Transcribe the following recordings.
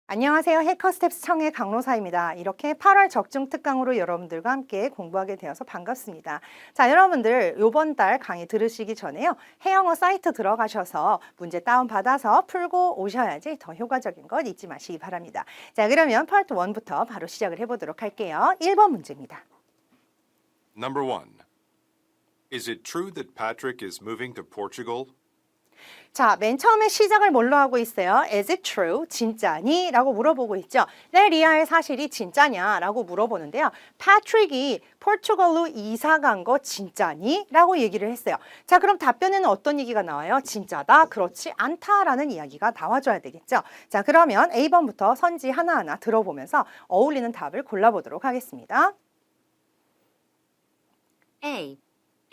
안녕하세요. 해커스텝스 청의 강로사입니다. 이렇게 8월 적중 특강으로 여러분들과 함께 공부하게 되어서 반갑습니다. 자, 여러분들 이번 달 강의 들으시기 전에요. 해영어 사이트 들어가셔서 문제 다운받아서 풀고 오셔야지 더 효과적인 것 잊지 마시기 바랍니다. 자, 그러면 파트 1부터 바로 시작을 해보도록 할게요. 1번 문제입니다. Number 1. Is it true that Patrick is moving to Portugal? 자, 맨 처음에 시작을 뭘로 하고 있어요? Is it true? 진짜니? 라고 물어보고 있죠. 내 리아의 사실이 진짜냐? 라고 물어보는데요. 패트릭이 포르투갈로 이사 간 거 진짜니? 라고 얘기를 했어요. 자, 그럼 답변에는 어떤 얘기가 나와요? 진짜다? 그렇지 않다? 라는 이야기가 나와줘야 되겠죠. 자, 그러면 A번부터 선지 하나하나 들어보면서 어울리는 답을 골라보도록 하겠습니다. A.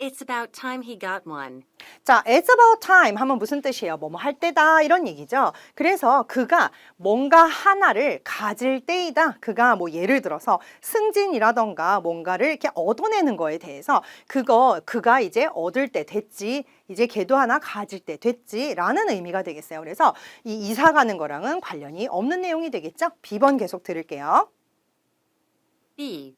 It's about time he got one. 자, it's about time 하면 무슨 뜻이에요? 뭐뭐 할 때다 이런 얘기죠. 그래서 그가 뭔가 하나를 가질 때이다. 그가 뭐 예를 들어서 승진이라던가 뭔가를 이렇게 얻어내는 거에 대해서 그가 이제 얻을 때 됐지. 이제 걔도 하나 가질 때 됐지 라는 의미가 되겠어요. 그래서 이 이사 가는 거랑은 관련이 없는 내용이 되겠죠. B번 계속 들을게요. B.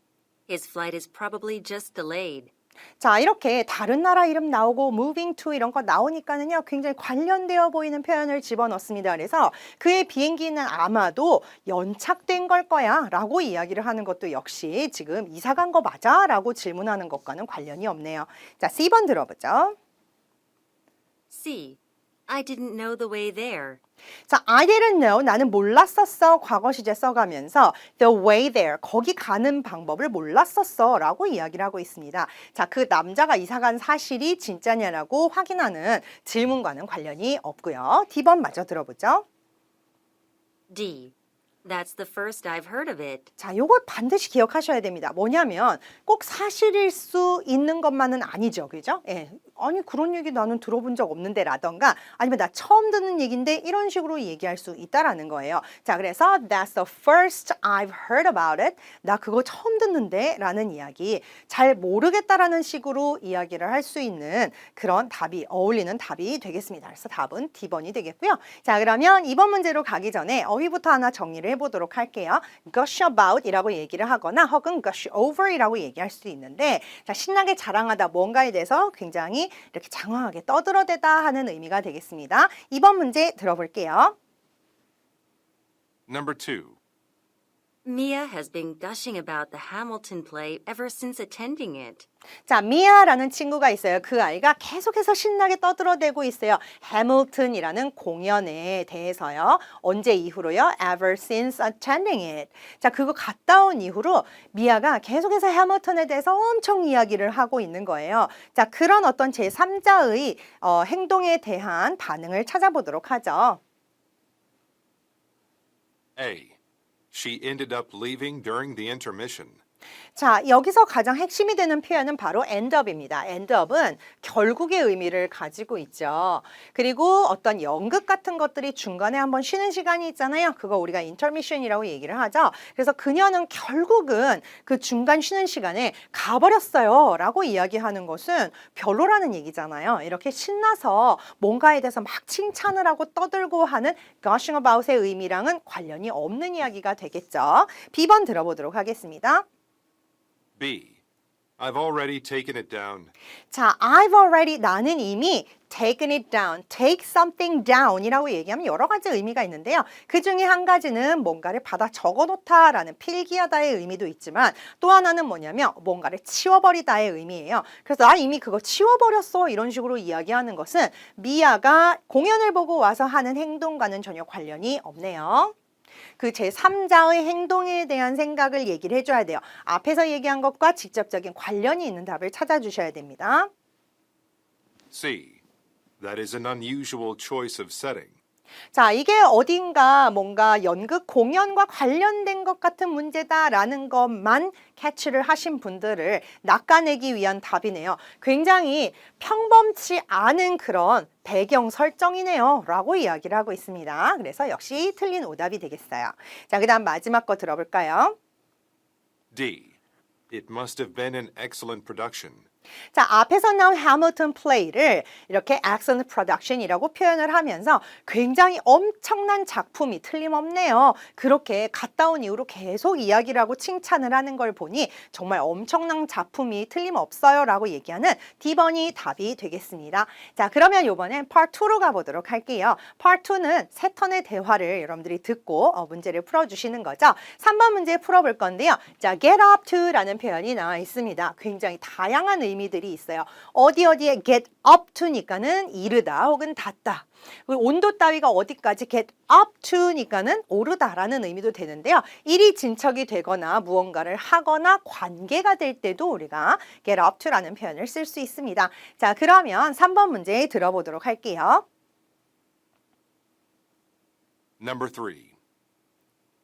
His flight is probably just delayed. 자, 이렇게 다른 나라 이름 나오고 moving to 이런 거 나오니까는요, 굉장히 관련되어 보이는 표현을 집어넣습니다. 그래서 그의 비행기는 아마도 연착된 걸 거야 라고 이야기를 하는 것도 역시 지금 이사 간 거 맞아? 라고 질문하는 것과는 관련이 없네요. 자, C번 들어보죠. C. I didn't know the way there. 자, I didn't know, 나는 몰랐었어. 과거 시제 써가면서 the way there, 거기 가는 방법을 몰랐었어 라고 이야기를 하고 있습니다. 자, 그 남자가 이사 간 사실이 진짜냐라고 확인하는 질문과는 관련이 없고요. D번 마저 들어보죠. D. That's the first I've heard of it. 자, 요걸 반드시 기억하셔야 됩니다. 뭐냐면 꼭 사실일 수 있는 것만은 아니죠. 그죠? 예. 아니 그런 얘기 나는 들어본 적 없는데 라던가 아니면 나 처음 듣는 얘기인데 이런 식으로 얘기할 수 있다라는 거예요. 자, 그래서 that's the first I've heard about it. 나 그거 처음 듣는데 라는 이야기. 잘 모르겠다라는 식으로 이야기를 할 수 있는 그런 답이 어울리는 답이 되겠습니다. 그래서 답은 D번이 되겠고요. 자, 그러면 이번 문제로 가기 전에 어휘부터 하나 정리를 해보도록 할게요. gush about 이라고 얘기를 하거나 혹은 gush over 이라고 얘기할 수도 있는데 자, 신나게 자랑하다 뭔가에 대해서 굉장히 이렇게 장황하게 떠들어대다 하는 의미가 되겠습니다. 이번 문제 들어볼게요. Number 2. Mia has been gushing about the Hamilton play ever since attending it. 자, 미아라는 친구가 있어요. 그 아이가 계속해서 신나게 떠들어대고 있어요. 해밀턴이라는 공연에 대해서요. 언제 이후로요? Ever since attending it. 자, 그거 갔다 온 이후로 미아가 계속해서 해밀턴에 대해서 엄청 이야기를 하고 있는 거예요. 자, 그런 어떤 제3자의 행동에 대한 반응을 찾아보도록 하죠. A. She ended up leaving during the intermission. 자, 여기서 가장 핵심이 되는 표현은 바로 end up입니다. end up은 결국의 의미를 가지고 있죠. 그리고 어떤 연극 같은 것들이 중간에 한번 쉬는 시간이 있잖아요. 그거 우리가 intermission이라고 얘기를 하죠. 그래서 그녀는 결국은 그 중간 쉬는 시간에 가버렸어요 라고 이야기하는 것은 별로라는 얘기잖아요. 이렇게 신나서 뭔가에 대해서 막 칭찬을 하고 떠들고 하는 gushing about의 의미랑은 관련이 없는 이야기가 되겠죠. B번 들어보도록 하겠습니다. B. I've already taken it down. 자, I've already, 나는 이미 taken it down, take something down 이라고 얘기하면 여러 가지 의미가 있는데요. 그 중에 한 가지는 뭔가를 받아 적어놓다라는 필기하다의 의미도 있지만 또 하나는 뭐냐면 뭔가를 치워버리다의 의미예요. 그래서 나 이미 그거 치워버렸어 이런 식으로 이야기하는 것은 미아가 공연을 보고 와서 하는 행동과는 전혀 관련이 없네요. 그 제3자의 행동에 대한 생각을 얘기를 해줘야 돼요. 앞에서 얘기한 것과 직접적인 관련이 있는 답을 찾아주셔야 됩니다. C. That is an unusual choice of setting. 자, 이게 어딘가 뭔가 연극 공연과 관련된 것 같은 문제다라는 것만 캐치를 하신 분들을 낚아내기 위한 답이네요. 굉장히 평범치 않은 그런 배경 설정이네요 라고 이야기를 하고 있습니다. 그래서 역시 틀린 오답이 되겠어요. 자, 그 다음 마지막 거 들어볼까요? D. It must have been an excellent production. 자, 앞에서 나온 Hamilton play를 이렇게 excellent production이라고 표현을 하면서 굉장히 엄청난 작품이 틀림없네요. 그렇게 갔다 온 이후로 계속 이야기를 하고 칭찬을 하는 걸 보니 정말 엄청난 작품이 틀림없어요 라고 얘기하는 D번이 답이 되겠습니다. 자, 그러면 이번엔 Part 2로 가보도록 할게요. Part 2는 세 턴의 대화를 여러분들이 듣고 문제를 풀어주시는 거죠. 3번 문제 풀어볼 건데요. 자, get up to 라는 표현이 나와 있습니다. 굉장히 다양한 의미들이 있어요. 어디에 get up to니까는 이르다 혹은 닿다. 온도 따위가 어디까지 get up to니까는 오르다라는 의미도 되는데요. 일이 진척이 되거나 무언가를 하거나 관계가 될 때도 우리가 get up to라는 표현을 쓸 수 있습니다. 자, 그러면 3번 문제 들어보도록 할게요. Number 3.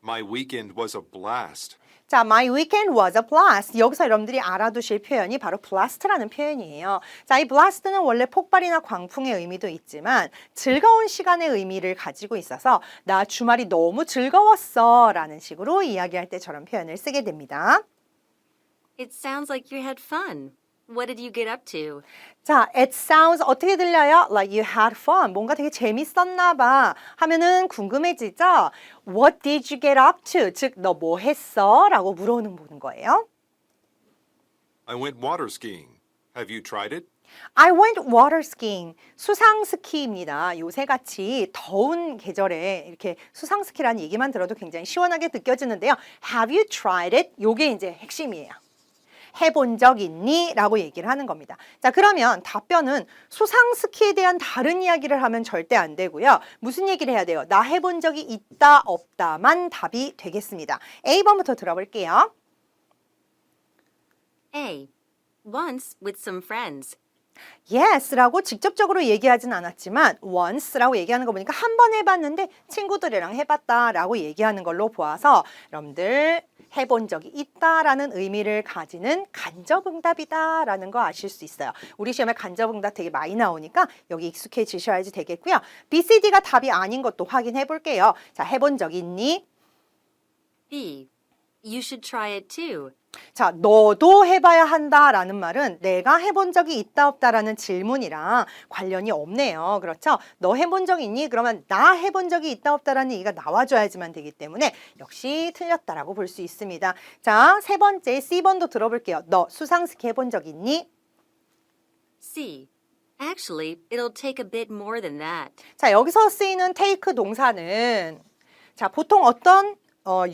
My weekend was a blast. 자, my weekend was a blast. 여기서 여러분들이 알아두실 표현이 바로 blast라는 표현이에요. 자, 이 blast는 원래 폭발이나 광풍의 의미도 있지만 즐거운 시간의 의미를 가지고 있어서 나 주말이 너무 즐거웠어 라는 식으로 이야기할 때 저런 표현을 쓰게 됩니다. It sounds like you had fun. What did you get up to? 자, it sounds 어떻게 들려요? Like you had fun. 뭔가 되게 재밌었나 봐 하면은 궁금해지죠? What did you get up to? 즉, 너 뭐 했어? 라고 물어보는 거예요. I went water skiing. Have you tried it? I went water skiing. 수상 스키입니다. 요새같이 더운 계절에 이렇게 수상 스키라는 얘기만 들어도 굉장히 시원하게 느껴지는데요. Have you tried it? 요게 이제 핵심이에요. 해본 적 있니? 라고 얘기를 하는 겁니다. 자, 그러면 답변은 수상 스키에 대한 다른 이야기를 하면 절대 안 되고요. 무슨 얘기를 해야 돼요? 나 해본 적이 있다, 없다만 답이 되겠습니다. A번부터 들어볼게요. A. Once with some friends. Yes라고 직접적으로 얘기하진 않았지만 once라고 얘기하는 거 보니까 한 번 해봤는데 친구들이랑 해봤다라고 얘기하는 걸로 보아서 여러분들 해본 적이 있다라는 의미를 가지는 간접응답이다라는 거 아실 수 있어요. 우리 시험에 간접응답 되게 많이 나오니까 여기 익숙해지셔야지 되겠고요. B, C, D가 답이 아닌 것도 확인해 볼게요. 자, 해본 적 있니? B. You should try it too. 자, 너도 해봐야 한다라는 말은 내가 해본 적이 있다 없다라는 질문이랑 관련이 없네요. 그렇죠? 너 해본 적 있니? 그러면 나 해본 적이 있다 없다라는 얘기가 나와줘야지만 되기 때문에 역시 틀렸다라고 볼 수 있습니다. 자, 세 번째 C번도 들어볼게요. 너 수상스키 해본 적 있니? C. Actually, it'll take a bit more than that. 자, 여기서 쓰이는 take 동사는 자, 보통 어떤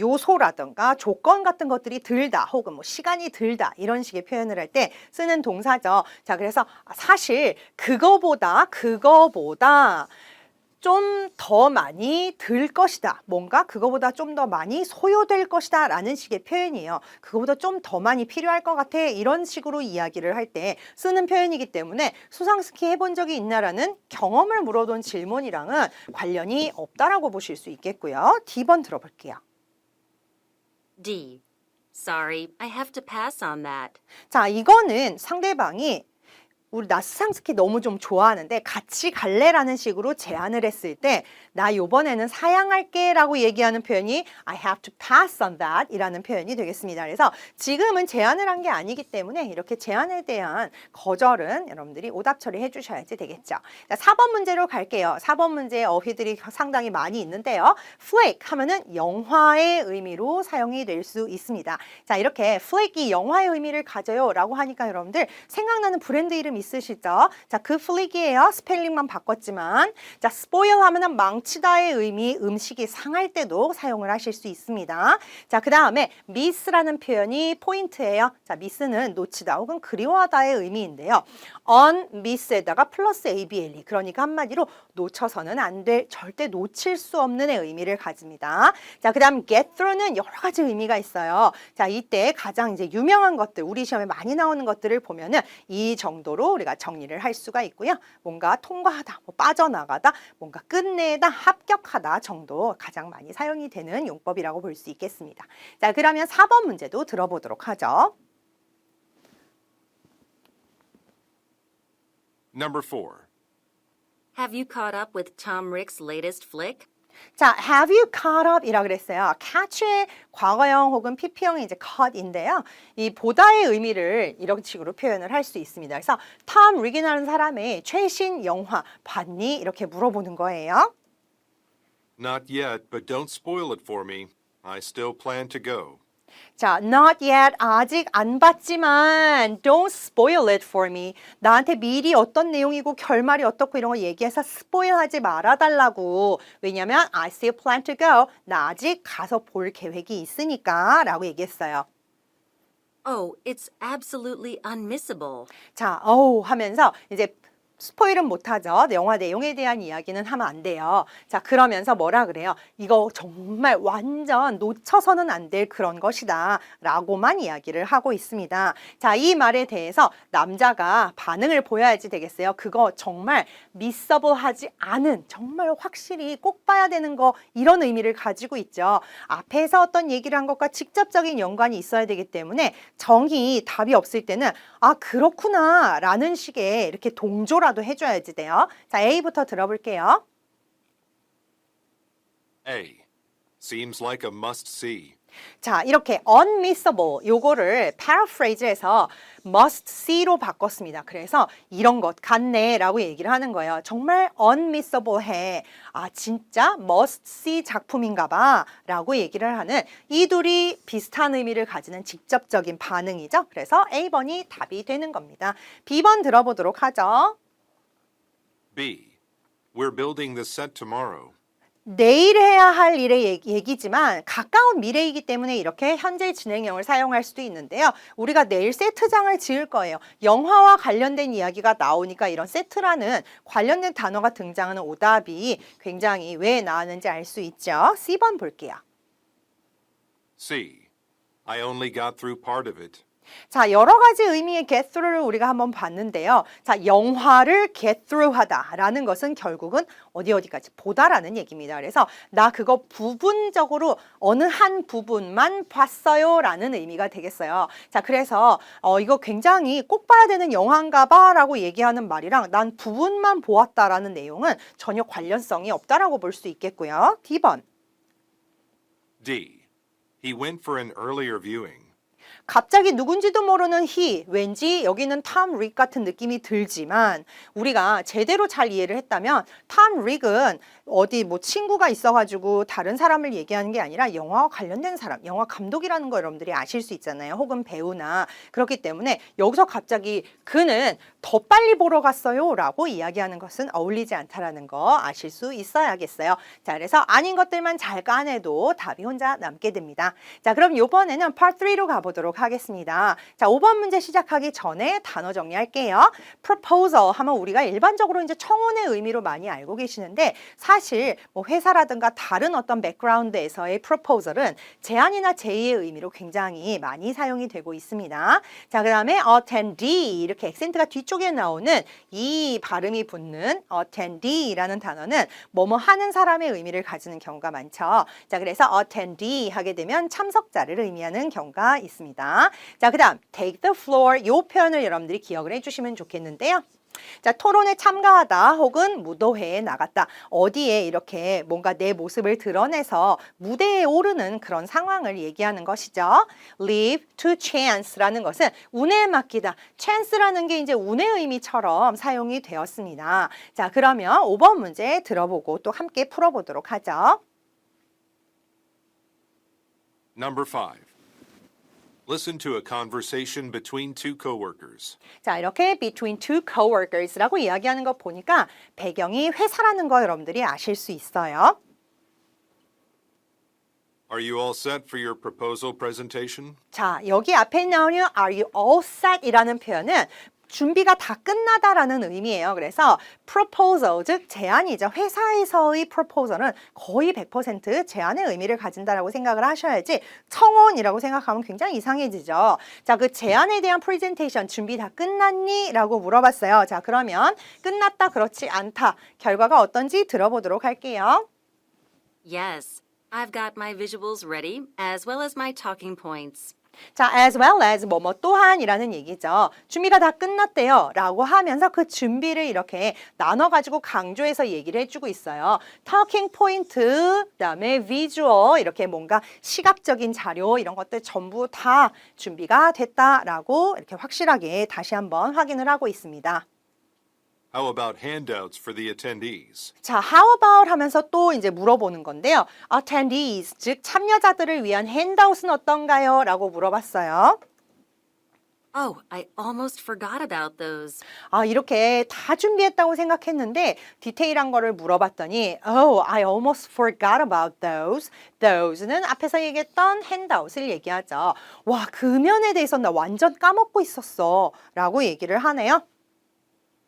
요소라든가 조건 같은 것들이 들다 혹은 뭐 시간이 들다 이런 식의 표현을 할 때 쓰는 동사죠. 자, 그래서 사실 그거보다 좀 더 많이 들 것이다. 뭔가 그거보다 좀 더 많이 소요될 것이다 라는 식의 표현이에요. 그거보다 좀 더 많이 필요할 것 같아. 이런 식으로 이야기를 할 때 쓰는 표현이기 때문에 수상스키 해본 적이 있나라는 경험을 물어본 질문이랑은 관련이 없다라고 보실 수 있겠고요. D번 들어볼게요. D. Sorry, I have to pass on that. 자, 이거는 상대방이 우리 나 수상스키 너무 좀 좋아하는데 같이 갈래라는 식으로 제안을 했을 때 나 요번에는 사양할게 라고 얘기하는 표현이 I have to pass on that 이라는 표현이 되겠습니다. 그래서 지금은 제안을 한 게 아니기 때문에 이렇게 제안에 대한 거절은 여러분들이 오답 처리해 주셔야지 되겠죠. 자, 4번 문제로 갈게요. 4번 문제의 어휘들이 상당히 많이 있는데요. flick 하면은 영화의 의미로 사용이 될 수 있습니다. 자, 이렇게 flick이 영화의 의미를 가져요 라고 하니까 여러분들 생각나는 브랜드 이름 있으시죠? 자, 그 flick이에요. 스펠링만 바꿨지만 자, spoil 하면은 망치다의 의미, 음식이 상할 때도 사용을 하실 수 있습니다. 자, 그 다음에 miss라는 표현이 포인트예요. 자, miss는 놓치다 혹은 그리워하다의 의미인데요. on miss에다가 플러스 able, 그러니까 한마디로 놓쳐서는 안 될, 절대 놓칠 수 없는의 의미를 가집니다. 자, 그 다음 get through는 여러 가지 의미가 있어요. 자, 이때 가장 이제 유명한 것들, 우리 시험에 많이 나오는 것들을 보면은 이 정도로 우리가 정리를 할 수가 있고요. 뭔가 통과하다, 뭐 빠져나가다, 뭔가 끝내다, 합격하다 정도 가장 많이 사용이 되는 용법이라고 볼 수 있겠습니다. 자, 그러면 4번 문제도 들어보도록 하죠. Number 4. Have you caught up with Tom Rick's latest flick? 자, have you caught up 이라 그랬어요. catch의 과거형 혹은 PP형이 이제 caught인데요. 이 보다의 의미를 이런 식으로 표현을 할 수 있습니다. 그래서 톰 리기라는 사람의 최신 영화 봤니? 이렇게 물어보는 거예요. Not yet, but don't spoil it for me. I still plan to go. 자, not yet. 아직 안 봤지만 don't spoil it for me. 나한테 미리 어떤 내용이고 결말이 어떻고 이런 거 얘기해서 스포일하지 말아달라고. 왜냐면 I still plan to go. 나 아직 가서 볼 계획이 있으니까 라고 얘기했어요. Oh, it's absolutely unmissable. 자, 하면서 이제 스포일은 못하죠. 영화 내용에 대한 이야기는 하면 안 돼요. 자, 그러면서 뭐라 그래요? 이거 정말 완전 놓쳐서는 안 될 그런 것이다 라고만 이야기를 하고 있습니다. 자, 이 말에 대해서 남자가 반응을 보여야지 되겠어요. 그거 정말 미서블하지 않은, 정말 확실히 꼭 봐야 되는 거, 이런 의미를 가지고 있죠. 앞에서 어떤 얘기를 한 것과 직접적인 연관이 있어야 되기 때문에 정의 답이 없을 때는 아, 그렇구나 라는 식의 이렇게 동조라도 해줘야지 돼요. 자, A부터 들어볼게요. A. Seems like a must-see. 자, 이렇게 unmissable 요거를 paraphrase해서 must see로 바꿨습니다. 그래서 이런 것 같네 라고 얘기를 하는 거예요. 정말 unmissable 해. 아, 진짜 must see 작품인가 봐 라고 얘기를 하는 이 둘이 비슷한 의미를 가지는 직접적인 반응이죠. 그래서 A번이 답이 되는 겁니다. B번 들어보도록 하죠. B. We're building the set tomorrow. 내일 해야 할 일의 얘기지만 가까운 미래이기 때문에 이렇게 현재 진행형을 사용할 수도 있는데요. 우리가 내일 세트장을 지을 거예요. 영화와 관련된 이야기가 나오니까 이런 세트라는 관련된 단어가 등장하는 오답이 굉장히 왜 나왔는지 알 수 있죠. C번 볼게요. C. I only got through part of it. 자, 여러 가지 의미의 get through를 우리가 한번 봤는데요. 자, 영화를 get through 하다라는 것은 결국은 어디까지 보다라는 얘기입니다. 그래서 나 그거 부분적으로 어느 한 부분만 봤어요 라는 의미가 되겠어요. 자, 그래서 이거 굉장히 꼭 봐야 되는 영화인가 봐 라고 얘기하는 말이랑 난 부분만 보았다라는 내용은 전혀 관련성이 없다라고 볼 수 있겠고요. D번. D. He went for an earlier viewing. 갑자기 누군지도 모르는 he, 왠지 여기는 톰 릭 같은 느낌이 들지만 우리가 제대로 잘 이해를 했다면 톰 릭은 어디 뭐 친구가 있어가지고 다른 사람을 얘기하는 게 아니라 영화와 관련된 사람, 영화 감독이라는 거 여러분들이 아실 수 있잖아요. 혹은 배우나. 그렇기 때문에 여기서 갑자기 그는 더 빨리 보러 갔어요 라고 이야기하는 것은 어울리지 않다라는 거 아실 수 있어야겠어요. 자, 그래서 아닌 것들만 잘 까내도 답이 혼자 남게 됩니다. 자, 그럼 이번에는 part 3로 가보도록 하겠습니다. 자, 5번 문제 시작하기 전에 단어 정리할게요. proposal 하면 우리가 일반적으로 이제 청혼의 의미로 많이 알고 계시는데 사실 뭐 회사라든가 다른 어떤 백그라운드에서의 proposal은 제안이나 제의의 의미로 굉장히 많이 사용이 되고 있습니다. 자, 그 다음에 attendee 이렇게 액센트가 뒤쪽에 나오는 이 발음이 붙는 attendee라는 단어는 뭐뭐 하는 사람의 의미를 가지는 경우가 많죠. 자, 그래서 attendee 하게 되면 참석자를 의미하는 경우가 있습니다. 자, 그 다음 take the floor 이 표현을 여러분들이 기억을 해주시면 좋겠는데요. 자, 토론에 참가하다 혹은 무도회에 나갔다. 어디에 이렇게 뭔가 내 모습을 드러내서 무대에 오르는 그런 상황을 얘기하는 것이죠. leave to chance라는 것은 운에 맡기다. chance라는 게 이제 운의 의미처럼 사용이 되었습니다. 자, 그러면 5번 문제 들어보고 또 함께 풀어보도록 하죠. Number 5. Listen to a conversation between two coworkers. 자, 이렇게 between two coworkers라고 이야기하는 거 보니까 배경이 회사라는 거 여러분들이 아실 수 있어요. Are you all set for your proposal presentation? 자, 여기 앞에 나오는 are you all set 이라는 표현은 준비가 다 끝나다라는 의미예요. 그래서 proposal, 즉 제안이죠. 회사에서의 proposal은 거의 100% 제안의 의미를 가진다라고 생각을 하셔야지 청혼이라고 생각하면 굉장히 이상해지죠. 자, 그 제안에 대한 presentation 준비 다 끝났니? 라고 물어봤어요. 자, 그러면 끝났다, 그렇지 않다. 결과가 어떤지 들어보도록 할게요. Yes, I've got my visuals ready as well as my talking points. 자, as well as 뭐뭐 또한이라는 얘기죠. 준비가 다 끝났대요 라고 하면서 그 준비를 이렇게 나눠가지고 강조해서 얘기를 해주고 있어요. talking point, 그다음에 visual 이렇게 뭔가 시각적인 자료 이런 것들 전부 다 준비가 됐다라고 이렇게 확실하게 다시 한번 확인을 하고 있습니다. How about handouts for the attendees? 자, how about 하면서 또 이제 물어보는 건데요. attendees, 즉 참여자들을 위한 핸드아웃은 어떤가요? 라고 물어봤어요. Oh, I almost forgot about those. 아, 이렇게 다 준비했다고 생각했는데 디테일한 거를 물어봤더니 Oh, I almost forgot about those. Those는 앞에서 얘기했던 핸드아웃을 얘기하죠. 와, 그 면에 대해서 나 완전 까먹고 있었어 라고 얘기를 하네요.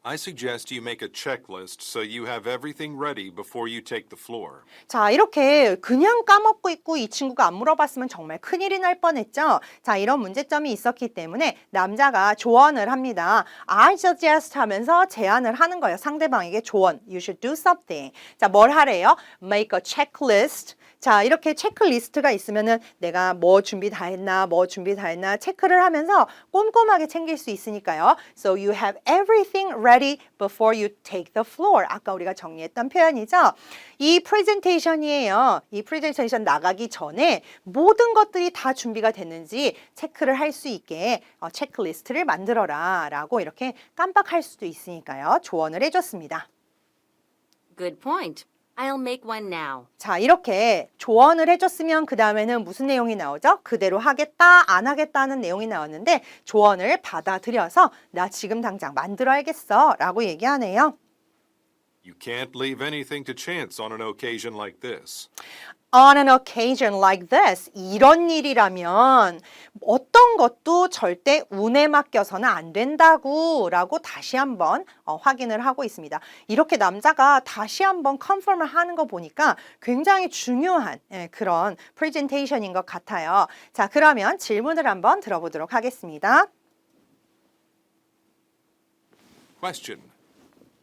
I suggest you make a checklist so you have everything ready before you take the floor. 자, 이렇게 그냥 까먹고 있고 이 친구가 안 물어봤으면 정말 큰일이 날 뻔했죠. 자, 이런 문제점이 있었기 때문에 남자가 조언을 합니다. I suggest 하면서 제안을 하는 거예요. 상대방에게 조언. You should do something. 자, 뭘 하래요? Make a checklist. 자, 이렇게 체크리스트가 있으면은 내가 뭐 준비 다 했나, 뭐 준비 다 했나 체크를 하면서 꼼꼼하게 챙길 수 있으니까요. So you have everything ready before you take the floor. 아까 우리가 정리했던 표현이죠. 이 프레젠테이션이에요. 이 프레젠테이션 나가기 전에 모든 것들이 다 준비가 됐는지 체크를 할 수 있게 체크리스트를 만들어라 라고 이렇게 깜빡할 수도 있으니까요. 조언을 해줬습니다. Good point. I'll make one now. 자, 이렇게 조언을 해줬으면 그 다음에는 무슨 내용이 나오죠? 그대로 하겠다, 안 하겠다는 내용이 나왔는데 조언을 받아들여서 나 지금 당장 만들어야겠어 라고 얘기하네요. You can't leave anything to chance on an occasion like this. On an occasion like this, 이런 일이라면 어떤 것도 절대 운에 맡겨서는 안 된다고 라고 다시 한번 확인을 하고 있습니다. 이렇게 남자가 다시 한번 컨펌을 하는 거 보니까 굉장히 중요한 그런 프레젠테이션인 것 같아요. 자, 그러면 질문을 한번 들어보도록 하겠습니다. Question.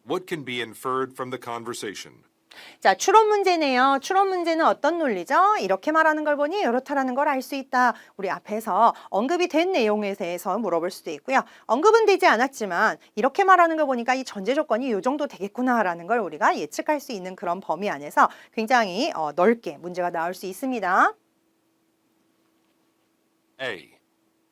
What can be inferred from the conversation? 자, 추론 문제네요. 추론 문제는 어떤 논리죠? 이렇게 말하는 걸 보니 이렇다라는 걸 알 수 있다. 우리 앞에서 언급이 된 내용에 대해서 물어볼 수도 있고요. 언급은 되지 않았지만 이렇게 말하는 걸 보니까 이 전제 조건이 이 정도 되겠구나라는 걸 우리가 예측할 수 있는 그런 범위 안에서 굉장히 넓게 문제가 나올 수 있습니다. A.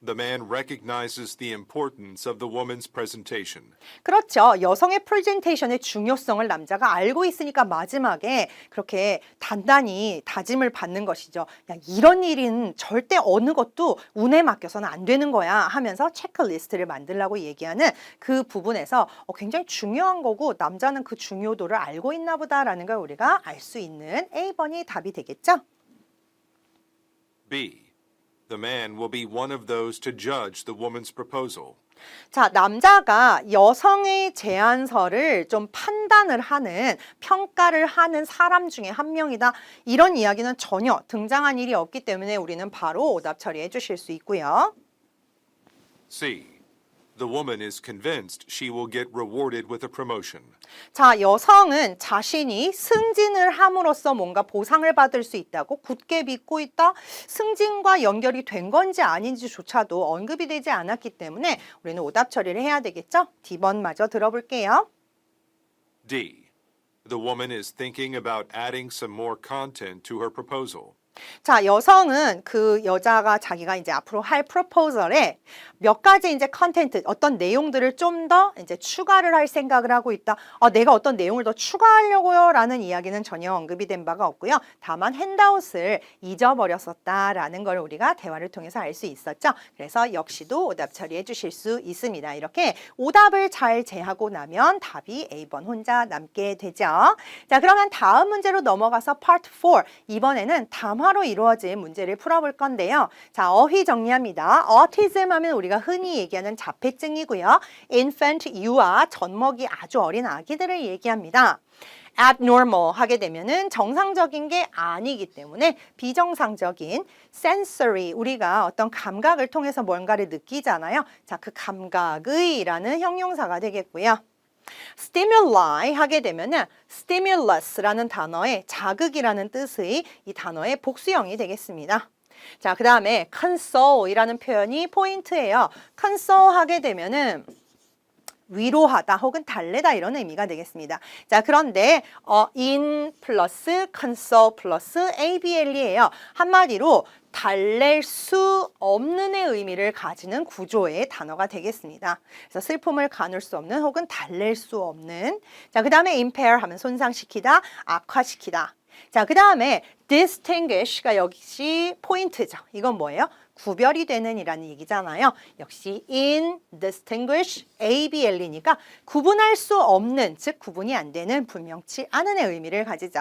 The man recognizes the importance of the woman's presentation. 그렇죠. 여성의 프레젠테이션의 중요성을 남자가 알고 있으니까 마지막에 그렇게 단단히 다짐을 받는 것이죠. 야, 이런 일은 절대 어느 것도 운에 맡겨서는 안 되는 거야 하면서 체크리스트를 만들라고 얘기하는 그 부분에서 굉장히 중요한 거고 남자는 그 중요도를 알고 있나 보다라는 걸 우리가 알 수 있는 A번이 답이 되겠죠. B. The man will be one of those to judge the woman's proposal. 자, 남자가 여성의 제안서를 좀 판단을 하는, 평가를 하는 사람 중에 한 명이다. 이런 이야기는 전혀 등장한 일이 없기 때문에 우리는 바로 오답 처리해 주실 수 있고요. C. The woman is convinced she will get rewarded with a promotion. 자, 여성은 자신이 승진을 함으로써 뭔가 보상을 받을 수 있다고 굳게 믿고 있다. 승진과 연결이 된 건지 아닌지조차도 언급이 되지 않았기 때문에 우리는 오답 처리를 해야 되겠죠? D번 마저 들어볼게요. D. The woman is thinking about adding some more content to her proposal. 자, 여성은 그 여자가 자기가 이제 앞으로 할 프로포절에 몇 가지 이제 컨텐트, 어떤 내용들을 좀 더 이제 추가를 할 생각을 하고 있다. 내가 어떤 내용을 더 추가하려고요 라는 이야기는 전혀 언급이 된 바가 없고요. 다만 핸드아웃을 잊어버렸었다라는 걸 우리가 대화를 통해서 알 수 있었죠. 그래서 역시도 오답 처리해 주실 수 있습니다. 이렇게 오답을 잘 제하고 나면 답이 A번 혼자 남게 되죠. 자, 그러면 다음 문제로 넘어가서 Part 4. 이번에는 담화로 이루어진 문제를 풀어볼 건데요. 자, 어휘 정리합니다. autism 하면 우리가 흔히 얘기하는 자폐증이고요. infant, 유아, 젖먹이 아주 어린 아기들을 얘기합니다. abnormal 하게 되면은 정상적인 게 아니기 때문에 비정상적인 sensory, 우리가 어떤 감각을 통해서 뭔가를 느끼잖아요. 자, 그 감각의 라는 형용사가 되겠고요. stimuli 하게 되면은 stimulus라는 단어의 자극이라는 뜻의 이 단어의 복수형이 되겠습니다. 자, 그 다음에 console이라는 표현이 포인트예요. console 하게 되면은 위로하다 혹은 달래다 이런 의미가 되겠습니다. 자, 그런데 in 플러스 console 플러스 abl이에요. 한마디로 달랠 수 없는의 의미를 가지는 구조의 단어가 되겠습니다. 그래서 슬픔을 가눌 수 없는 혹은 달랠 수 없는. 자, 그 다음에 impair 하면 손상시키다, 악화시키다. 자, 그 다음에 distinguish가 역시 포인트죠. 이건 뭐예요? 구별이 되는 이라는 얘기잖아요. 역시 indistinguish, abl이니까 구분할 수 없는, 즉 구분이 안 되는, 분명치 않은의 의미를 가지죠.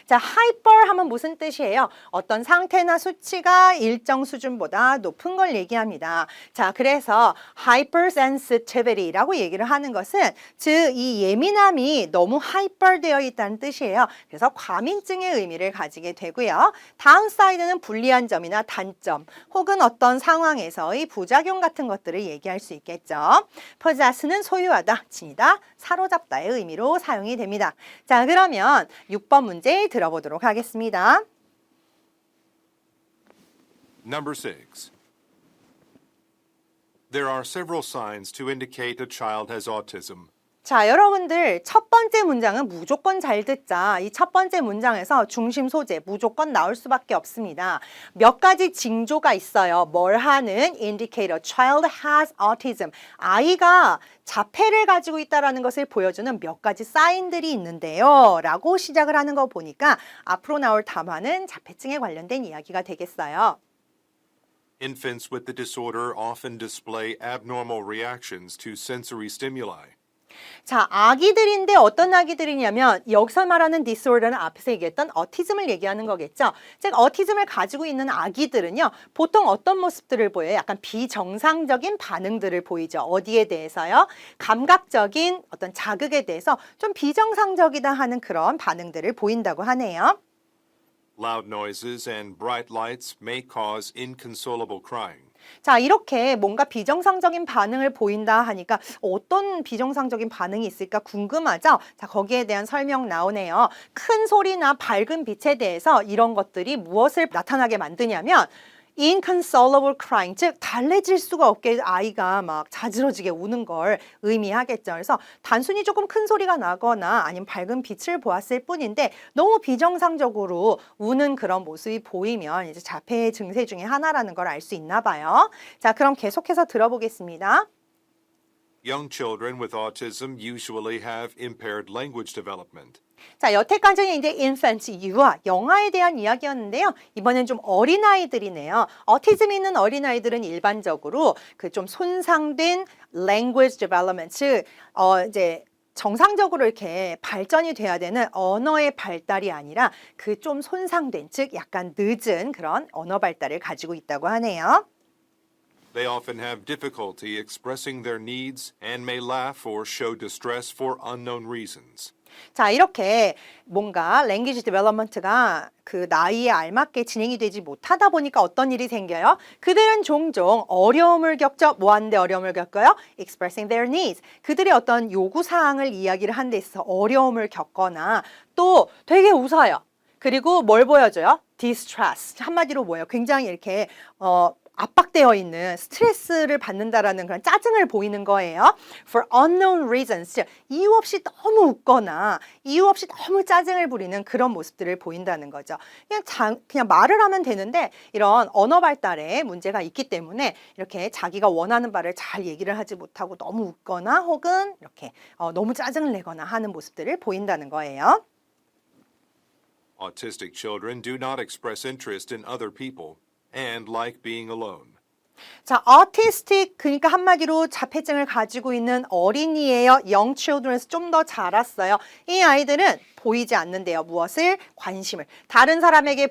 자, hyper 하면 무슨 뜻이에요? 어떤 상태나 수치가 일정 수준보다 높은 걸 얘기합니다. 자, 그래서 hypersensitivity라고 얘기를 하는 것은 즉 이 예민함이 너무 hyper 되어 있다는 뜻이에요. 그래서 과민증의 의미를 가지게 되고요. 다운사이드는 불리한 점이나 단점 혹은 어떤 상황에서의 부작용 같은 것들을 얘기할 수 있겠죠. possess는 소유하다, 지니다, 사로잡다의 의미로 사용이 됩니다. 자, 그러면 6번 문제 들어보도록 하겠습니다. Number 6. There are several signs to indicate a child has autism. 자, 여러분들 첫 번째 문장은 무조건 잘 듣자. 이 첫 번째 문장에서 중심 소재 무조건 나올 수밖에 없습니다. 몇 가지 징조가 있어요. 뭘 하는 indicator, child has autism. 아이가 자폐를 가지고 있다는 것을 보여주는 몇 가지 사인들이 있는데요. 라고 시작을 하는 거 보니까 앞으로 나올 답안은 자폐증에 관련된 이야기가 되겠어요. Infants with the disorder often display abnormal reactions to sensory stimuli. 자, 아기들인데 어떤 아기들이냐면 여기서 말하는 disorder는 앞에서 얘기했던 어티즘을 얘기하는 거겠죠. 즉 어티즘을 가지고 있는 아기들은요. 보통 어떤 모습들을 보여요? 약간 비정상적인 반응들을 보이죠. 어디에 대해서요? 감각적인 어떤 자극에 대해서 좀 비정상적이다 하는 그런 반응들을 보인다고 하네요. Loud noises and bright lights may cause inconsolable crying. 자, 이렇게 뭔가 비정상적인 반응을 보인다 하니까 어떤 비정상적인 반응이 있을까 궁금하죠? 자, 거기에 대한 설명 나오네요. 큰 소리나 밝은 빛에 대해서 이런 것들이 무엇을 나타나게 만드냐면 inconsolable crying, 즉 달래질 수가 없게 아이가 막 자지러지게 우는 걸 의미하겠죠. 그래서 단순히 조금 큰 소리가 나거나 아니면 밝은 빛을 보았을 뿐인데 너무 비정상적으로 우는 그런 모습이 보이면 이제 자폐의 증세 중에 하나라는 걸 알 수 있나 봐요. 자, 그럼 계속해서 들어보겠습니다. Young children with autism usually have impaired language development. 자, 여태까지는 이제 infant, 유아, 영아에 대한 이야기였는데요. 이번엔 좀 어린아이들이네요. 어티즘 있는 어린아이들은 일반적으로 그 좀 손상된 language development, 즉 이제 정상적으로 이렇게 발전이 돼야 되는 언어의 발달이 아니라 그 좀 손상된, 즉 약간 늦은 그런 언어 발달을 가지고 있다고 하네요. They often have difficulty expressing their needs and may laugh or show distress for unknown reasons. 자, 이렇게 뭔가 language development가 그 나이에 알맞게 진행이 되지 못하다 보니까 어떤 일이 생겨요? 그들은 종종 어려움을 겪죠. 뭐 하는데 어려움을 겪어요? Expressing their needs. 그들의 어떤 요구사항을 이야기를 하는 데 있어서 어려움을 겪거나 또 되게 웃어요. 그리고 뭘 보여줘요? Distress. 한마디로 뭐예요? 굉장히 이렇게 압박되어 있는 스트레스를 받는다라는 그런 짜증을 보이는 거예요. For unknown reasons, 즉 이유 없이 너무 웃거나 이유 없이 너무 짜증을 부리는 그런 모습들을 보인다는 거죠. 그냥 말을 하면 되는데 이런 언어 발달에 문제가 있기 때문에 이렇게 자기가 원하는 바를 잘 얘기를 하지 못하고 너무 웃거나 혹은 이렇게 너무 짜증을 내거나 하는 모습들을 보인다는 거예요. Autistic children do not express interest in other people and like being alone. 자, autistic, 그러니까 한마디로 자폐증을 가지고 있는 어린이예요. young children에서 좀 더 자랐어요. 이 아이들은 보이지 않는데요. 무엇을? 관심을. 다른 사람에게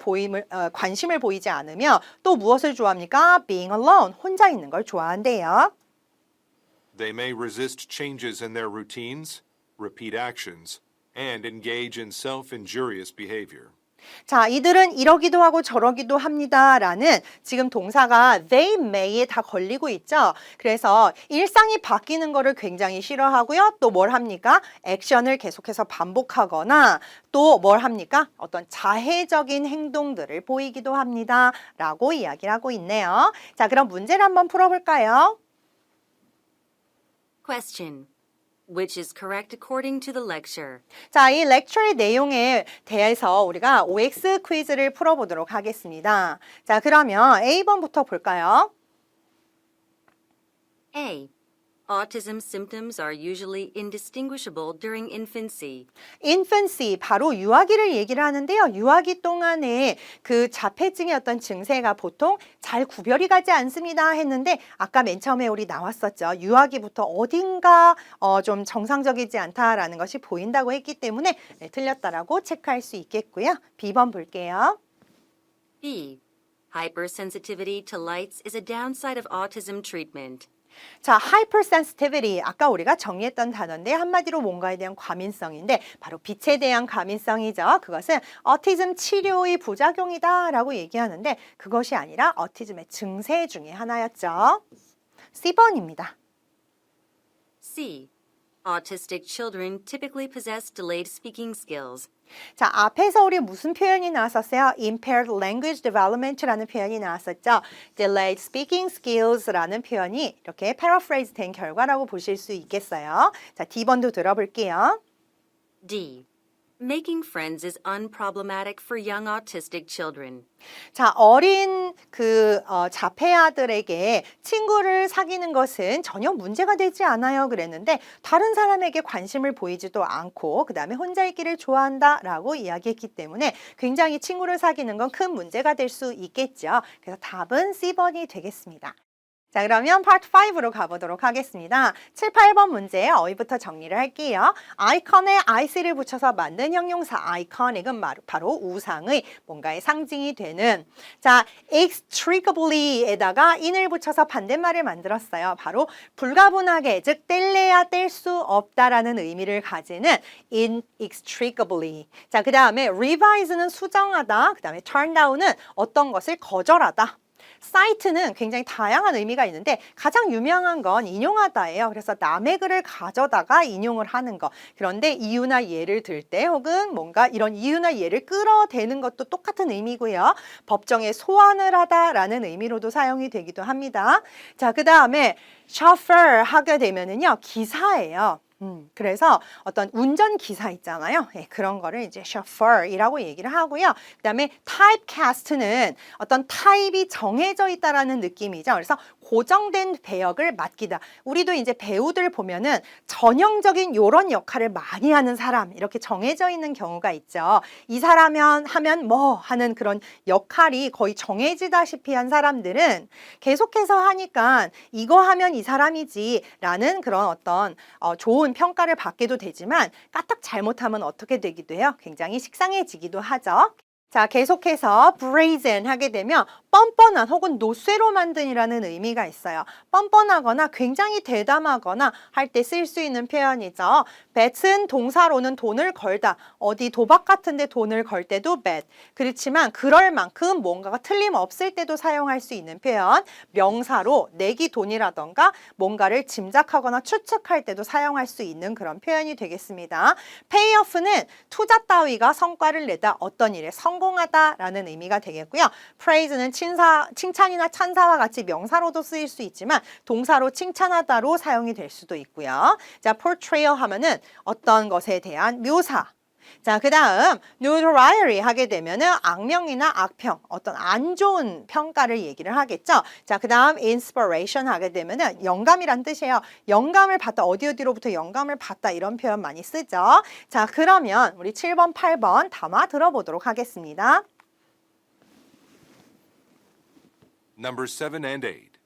관심을 보이지 않으며 또 무엇을 좋아합니까? being alone, 혼자 있는 걸 좋아한대요. They may resist changes in their routines, repeat actions, and engage in self-injurious behavior. 자, 이들은 이러기도 하고 저러기도 합니다라는 지금 동사가 they may에 다 걸리고 있죠. 그래서 일상이 바뀌는 거를 굉장히 싫어하고요. 또 뭘 합니까? 액션을 계속해서 반복하거나 또 뭘 합니까? 어떤 자해적인 행동들을 보이기도 합니다라고 이야기를 하고 있네요. 자, 그럼 문제를 한번 풀어볼까요? Question. Which is correct according to the lecture? 자, 이 렉처의 내용에 대해서 우리가 OX 퀴즈를 풀어보도록 하겠습니다. 자, 그러면 A번부터 볼까요? A. Autism symptoms are usually indistinguishable during infancy. infancy, 바로 유아기를 얘기를 하는데요. 유아기 동안에 그 자폐증의 어떤 증세가 보통 잘 구별이 가지 않습니다 했는데 아까 맨 처음에 우리 나왔었죠. 유아기부터 어딘가 좀 정상적이지 않다라는 것이 보인다고 했기 때문에 네, 틀렸다라고 체크할 수 있겠고요. B번 볼게요. B. Hypersensitivity to lights is a downside of autism treatment. 자, hypersensitivity, 아까 우리가 정리했던 단어인데 한마디로 뭔가에 대한 과민성인데 바로 빛에 대한 과민성이죠. 그것은 어티즘 치료의 부작용이다라고 얘기하는데 그것이 아니라 어티즘의 증세 중에 하나였죠. C번입니다. C. Autistic children typically possess delayed speaking skills. 자, 앞에서 우리 무슨 표현이 나왔었어요? Impaired language development라는 표현이 나왔었죠. Delayed speaking skills라는 표현이 이렇게 paraphrase 된 결과라고 보실 수 있겠어요. 자, D번도 들어볼게요. D. Making friends is unproblematic for young autistic children. 자, 어린 자폐아들에게 친구를 사귀는 것은 전혀 문제가 되지 않아요 그랬는데 다른 사람에게 관심을 보이지도 않고 그 다음에 혼자 있기를 좋아한다라고 이야기했기 때문에 굉장히 친구를 사귀는 건 큰 문제가 될 수 있겠죠. 그래서 답은 C번이 되겠습니다. 자, 그러면 파트 5로 가보도록 하겠습니다. 7, 8번 문제 어휘부터 정리를 할게요. 아이콘에 IC를 붙여서 만든 형용사 iconic은 바로 우상의 뭔가의 상징이 되는 자, inextricably에다가 in을 붙여서 반대말을 만들었어요. 바로 불가분하게 즉 뗄래야 뗄 수 없다라는 의미를 가지는 inextricably. 자, 그 다음에 revise는 수정하다. 그 다음에 turn down은 어떤 것을 거절하다. 사이트는 굉장히 다양한 의미가 있는데 가장 유명한 건 인용하다예요. 그래서 남의 글을 가져다가 인용을 하는 거. 그런데 이유나 예를 들 때 혹은 뭔가 이런 이유나 예를 끌어대는 것도 똑같은 의미고요. 법정에 소환을 하다라는 의미로도 사용이 되기도 합니다. 자, 그 다음에 chauffeur 하게 되면은요, 기사예요. 그래서 어떤 운전기사 있잖아요. 네, 그런 거를 이제 chauffeur이라고 얘기를 하고요. 그 다음에 typecast는 어떤 타입이 정해져 있다라는 느낌이죠. 그래서 고정된 배역을 맡기다. 우리도 이제 배우들 보면은 전형적인 요런 역할을 많이 하는 사람 이렇게 정해져 있는 경우가 있죠. 이 사람 하면 뭐 하는 그런 역할이 거의 정해지다시피 한 사람들은 계속해서 하니까 이거 하면 이 사람이지 라는 그런 어떤 좋은 평가를 받게도 되지만 까딱 잘못하면 어떻게 되기도 해요? 굉장히 식상해지기도 하죠. 자, 계속해서 brazen 하게 되면 뻔뻔한 혹은 노쇠로 만든이라는 의미가 있어요. 뻔뻔하거나 굉장히 대담하거나 할 때 쓸 수 있는 표현이죠. bet은 동사로는 돈을 걸다. 어디 도박 같은 데 돈을 걸 때도 bet. 그렇지만 그럴 만큼 뭔가가 틀림없을 때도 사용할 수 있는 표현. 명사로 내기 돈이라던가 뭔가를 짐작하거나 추측할 때도 사용할 수 있는 그런 표현이 되겠습니다. payoff는 투자 따위가 성과를 내다 어떤 일에 성공하다라는 의미가 되겠고요. praise는 칭찬이나 찬사와 같이 명사로도 쓰일 수 있지만 동사로 칭찬하다로 사용이 될 수도 있고요. 자, portrayal 하면은 어떤 것에 대한 묘사. 자, 그 다음 notoriety 하게 되면은 악명이나 악평, 어떤 안 좋은 평가를 얘기를 하겠죠. 자, 그 다음 inspiration 하게 되면은 영감이란 뜻이에요. 영감을 받다, 어디로부터 영감을 받다 이런 표현 많이 쓰죠. 자, 그러면 우리 7번, 8번 담아 들어보도록 하겠습니다. Number 7 and 8.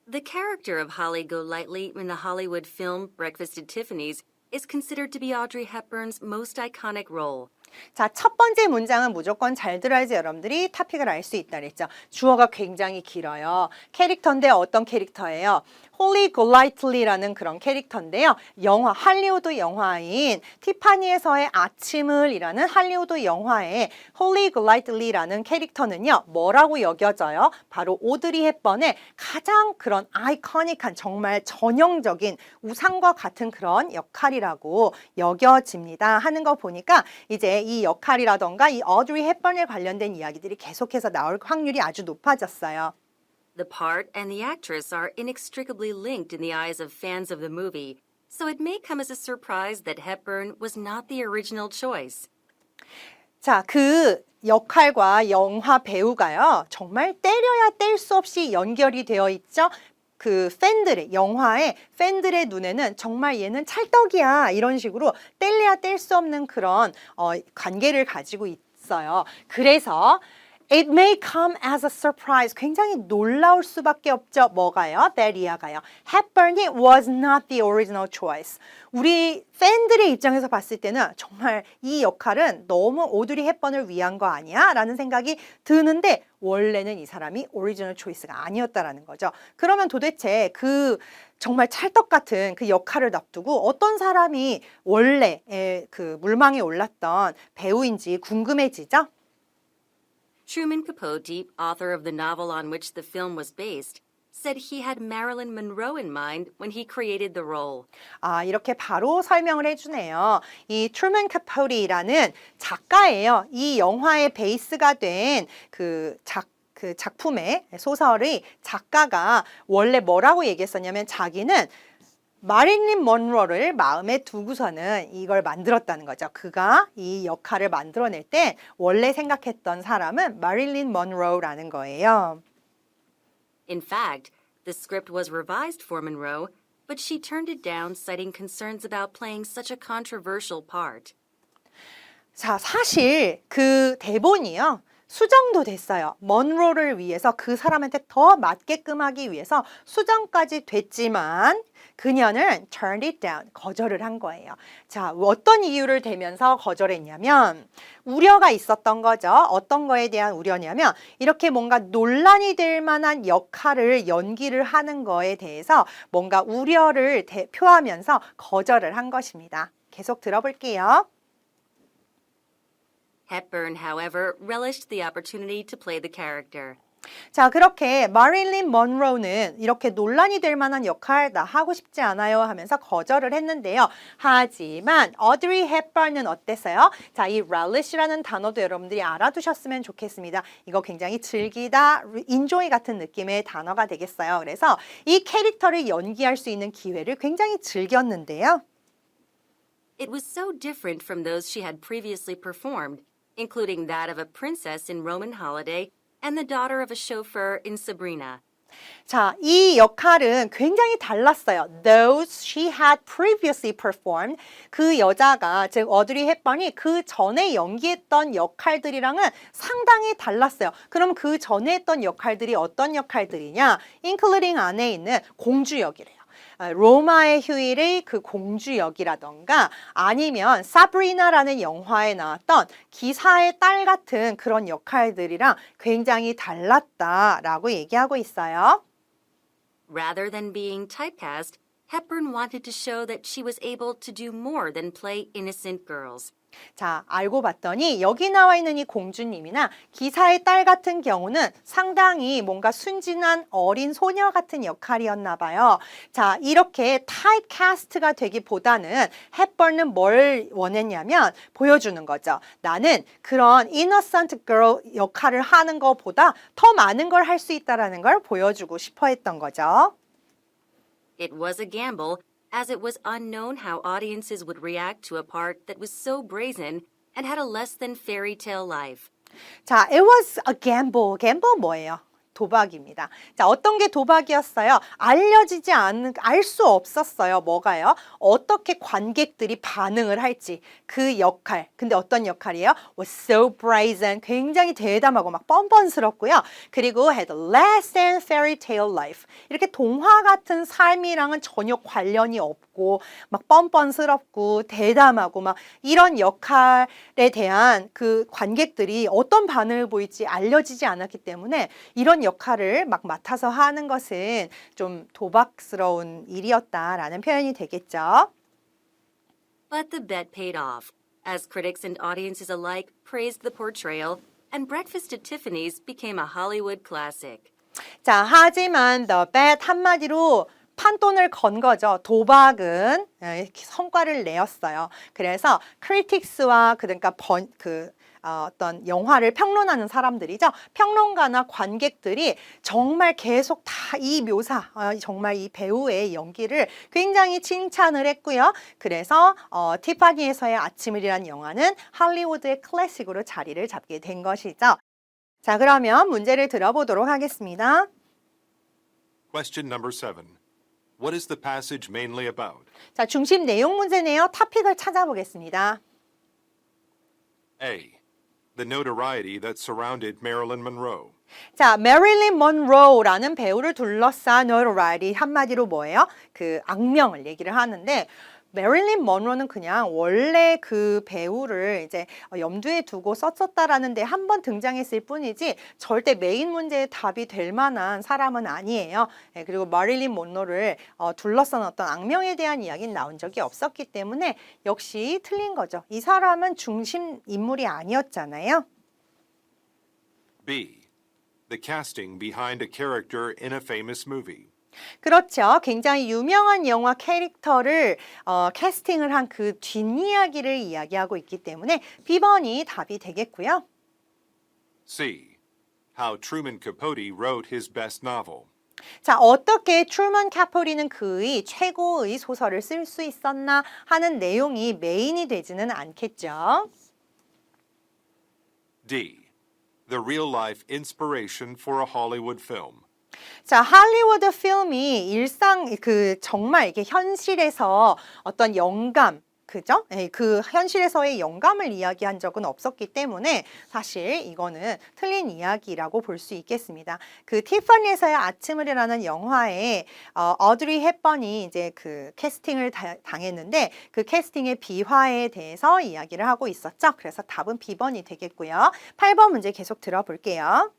The character of Holly Golightly in the Hollywood film Breakfast at Tiffany's is considered to be Audrey Hepburn's most iconic role. 자, 첫 번째 문장은 무조건 잘 들어야지 여러분들이 토픽을 알 수 있다 그랬죠. 주어가 굉장히 길어요. 캐릭터인데 어떤 캐릭터예요? 홀리 골라이틀리라는 그런 캐릭터인데요. 영화, 할리우드 영화인 티파니에서의 아침을이라는 할리우드 영화의 홀리 골라이틀리라는 캐릭터는요. 뭐라고 여겨져요? 바로 오드리 헵번의 가장 그런 아이코닉한 정말 전형적인 우상과 같은 그런 역할이라고 여겨집니다. 하는 거 보니까 이제 이 역할이라던가 이 오드리 헵번에 관련된 이야기들이 계속해서 나올 확률이 아주 높아졌어요. The part and the actress are inextricably linked in the eyes of fans of the movie, so it may come as a surprise that Hepburn was not the original choice. 자, 그 역할과 영화 배우가요. 정말 때려야 뗄 수 없이 연결이 되어 있죠. 그 팬들의 영화의 팬들의 눈에는 정말 얘는 찰떡이야 이런 식으로 뗄래야 뗄 수 없는 그런 관계를 가지고 있어요. 그래서 It may come as a surprise. 굉장히 놀라울 수밖에 없죠. 뭐가요? That 이하가요. Hepburn이 was not the original choice. 우리 팬들의 입장에서 봤을 때는 정말 이 역할은 너무 오드리 헵번을 위한 거 아니야? 라는 생각이 드는데 원래는 이 사람이 오리지널 초이스가 아니었다라는 거죠. 그러면 도대체 그 정말 찰떡 같은 그 역할을 납두고 어떤 사람이 원래 그 물망에 올랐던 배우인지 궁금해지죠? Truman Capote, author of the novel on which the film was based, said he had Marilyn Monroe in mind when he created the role. 아, 이렇게 바로 설명을 해주네요. 이 트루먼 카포디라는 작가예요. 이 영화의 베이스가 된 그 작품의 소설의 작가가 원래 뭐라고 얘기했었냐면 자기는 마릴린 먼로를 마음에 두고서는 이걸 만들었다는 거죠. 그가 이 역할을 만들어낼 때 원래 생각했던 사람은 마릴린 먼로라는 거예요. In fact, the script was revised for Monroe, but she turned it down, citing concerns about playing such a controversial part. 자, 사실 그 대본이요. 수정도 됐어요. 먼로를 위해서 그 사람한테 더 맞게끔 하기 위해서 수정까지 됐지만 그녀는 turned it down, 거절을 한 거예요. 자, 어떤 이유를 대면서 거절했냐면 우려가 있었던 거죠. 어떤 거에 대한 우려냐면 이렇게 뭔가 논란이 될 만한 역할을 연기를 하는 거에 대해서 뭔가 우려를 표하면서 거절을 한 것입니다. 계속 들어볼게요. Hepburn, however, relished the opportunity to play the character. 자, 그렇게 마릴린 먼로는 이렇게 논란이 될 만한 역할 나 하고 싶지 않아요 하면서 거절을 했는데요. 하지만 오드리 헵번은 어땠어요? 자, 이 relish라는 단어도 여러분들이 알아두셨으면 좋겠습니다. 이거 굉장히 즐기다, enjoy 같은 느낌의 단어가 되겠어요. 그래서 이 캐릭터를 연기할 수 있는 기회를 굉장히 즐겼는데요. It was so different from those she had previously performed, including that of a princess in Roman Holiday and the daughter of a chauffeur in Sabrina. 자, 이 역할은 굉장히 달랐어요. Those she had previously performed. 그 여자가, 즉 오드리 헵번이 그 전에 연기했던 역할들이랑은 상당히 달랐어요. 그럼 그 전에 했던 역할들이 어떤 역할들이냐? including 안에 있는 공주 역이래요. 로마의 휴일의 그 공주 역이라던가 아니면 사브리나라는 영화에 나왔던 기사의 딸 같은 그런 역할들이랑 굉장히 달랐다라고 얘기하고 있어요. Rather than being typecast, Hepburn wanted to show that she was able to do more than play innocent girls. 자, 알고 봤더니 여기 나와 있는 이 공주님이나 기사의 딸 같은 경우는 상당히 뭔가 순진한 어린 소녀 같은 역할이었나 봐요. 자, 이렇게 타입캐스트가 되기보다는 헵번은 뭘 원했냐면 보여주는 거죠. 나는 그런 innocent girl 역할을 하는 것보다 더 많은 걸 할 수 있다는 걸 보여주고 싶어 했던 거죠. It was a gamble, as it was unknown how audiences would react to a part that was so brazen and had a less than fairy tale life. 자, it was a gamble. gamble 뭐예요? 도박입니다. 자, 어떤 게 도박이었어요? 알려지지 않은, 알 수 없었어요. 뭐가요? 어떻게 관객들이 반응을 할지. 그 역할. 근데 어떤 역할이에요? Was so brazen. 굉장히 대담하고 막 뻔뻔스럽고요. 그리고 had less than fairy tale life. 이렇게 동화 같은 삶이랑은 전혀 관련이 없고 막 뻔뻔스럽고 대담하고 막 이런 역할에 대한 그 관객들이 어떤 반응을 보일지 알려지지 않았기 때문에 이런 역할을 막 맡아서 하는 것은 좀 도박스러운 일이었다라는 표현이 되겠죠. But the bet paid off, as critics and audiences alike praised the portrayal, and Breakfast at Tiffany's became a Hollywood classic. 자, 하지만 the bet 한마디로 판돈을 건 거죠. 도박은 성과를 내었어요. 그래서 critics와 그러니까 어떤 영화를 평론하는 사람들이죠. 평론가나 관객들이 정말 계속 다 이 묘사, 정말 이 배우의 연기를 굉장히 칭찬을 했고요. 그래서 티파니에서의 아침을이라는 영화는 할리우드의 클래식으로 자리를 잡게 된 것이죠. 자, 그러면 문제를 들어보도록 하겠습니다. Question number 7. What is the passage mainly about? 자, 중심 내용 문제네요. 토픽을 찾아보겠습니다. A. The notoriety that surrounded Marilyn Monroe. 자, 메릴린 먼로라는 배우를 둘러싼 notoriety 한마디로 뭐예요? 그 악명을 얘기를 하는데 메릴린 먼로는 그냥 원래 그 배우를 이제 염두에 두고 썼었다라는데 한 번 등장했을 뿐이지 절대 메인 문제의 답이 될 만한 사람은 아니에요. 그리고 메릴린 먼로를 둘러싼 어떤 악명에 대한 이야기는 나온 적이 없었기 때문에 역시 틀린 거죠. 이 사람은 중심 인물이 아니었잖아요. B. The casting behind a character in a famous movie. 그렇죠. 굉장히 유명한 영화 캐릭터를 캐스팅을 한 그 뒷이야기를 이야기하고 있기 때문에 B번이 답이 되겠고요. C. How Truman Capote wrote his best novel. 자, 어떻게 트루먼 캐포티는 그의 최고의 소설을 쓸 수 있었나 하는 내용이 메인이 되지는 않겠죠. D. The real-life inspiration for a Hollywood film. 자, 할리우드 필름이 정말 이렇게 현실에서 어떤 영감, 그죠? 그 현실에서의 영감을 이야기한 적은 없었기 때문에 사실 이거는 틀린 이야기라고 볼 수 있겠습니다. 그 티파니에서의 아침을이라는 영화에 어드리 헵번이 이제 그 캐스팅을 당했는데 그 캐스팅의 비화에 대해서 이야기를 하고 있었죠. 그래서 답은 B번이 되겠고요. 8번 문제 계속 들어볼게요.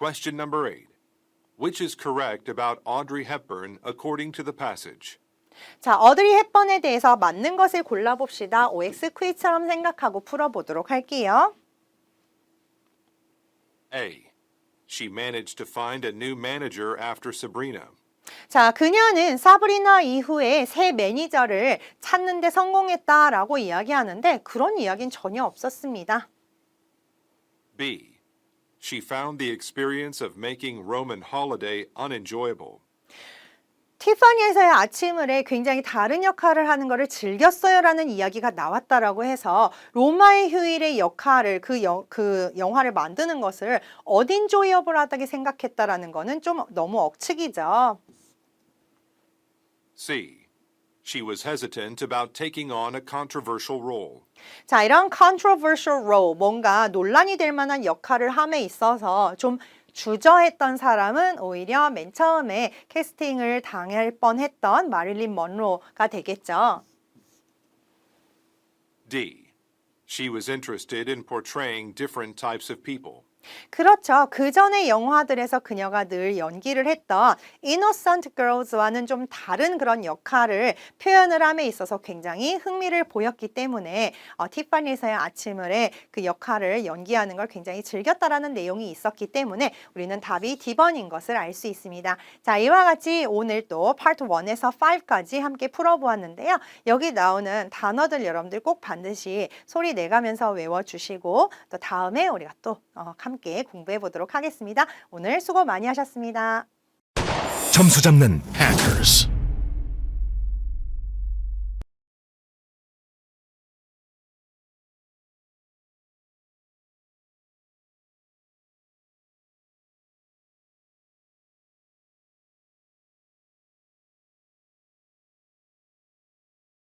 Question number 8. Which is correct about Audrey Hepburn according to the passage? 자, 어드리 헵번에 대해서 맞는 것을 골라봅시다. OX 퀴즈처럼 생각하고 풀어보도록 할게요. A. She managed to find a new manager after Sabrina. 자, 그녀는 사브리나 이후에 새 매니저를 찾는 데 성공했다라고 이야기하는데 그런 이야기는 전혀 없었습니다. B. She found the experience of making Roman holiday unenjoyable. 티파니에서의 아침을에 굉장히 다른 역할을 하는 것을 즐겼어요라는 이야기가 나왔다라고 해서 로마의 휴일의 역할을 그 영화를 만드는 것을 어딘조이어블하다게 생각했다라는 거는 좀 너무 억측이죠. C. She was hesitant about taking on a controversial role. 자, 이런 controversial role, 뭔가 논란이 될 만한 역할을 함에 있어서 좀 주저했던 사람은 오히려 맨 처음에 캐스팅을 당할 뻔했던 마릴린 먼로가 되겠죠. D. She was interested in portraying different types of people. 그렇죠. 그 전의 영화들에서 그녀가 늘 연기를 했던 Innocent Girls와는 좀 다른 그런 역할을 표현을 함에 있어서 굉장히 흥미를 보였기 때문에 티파니에서의 아침을에 그 역할을 연기하는 걸 굉장히 즐겼다라는 내용이 있었기 때문에 우리는 답이 D번인 것을 알 수 있습니다. 자, 이와 같이 오늘 또 파트 1에서 5까지 함께 풀어보았는데요. 여기 나오는 단어들 여러분들 꼭 반드시 소리 내가면서 외워주시고 또 다음에 우리가 또 함께 공부해 보도록 하겠습니다. 오늘 수고 많이 하셨습니다. 점수 잡는 Hackers.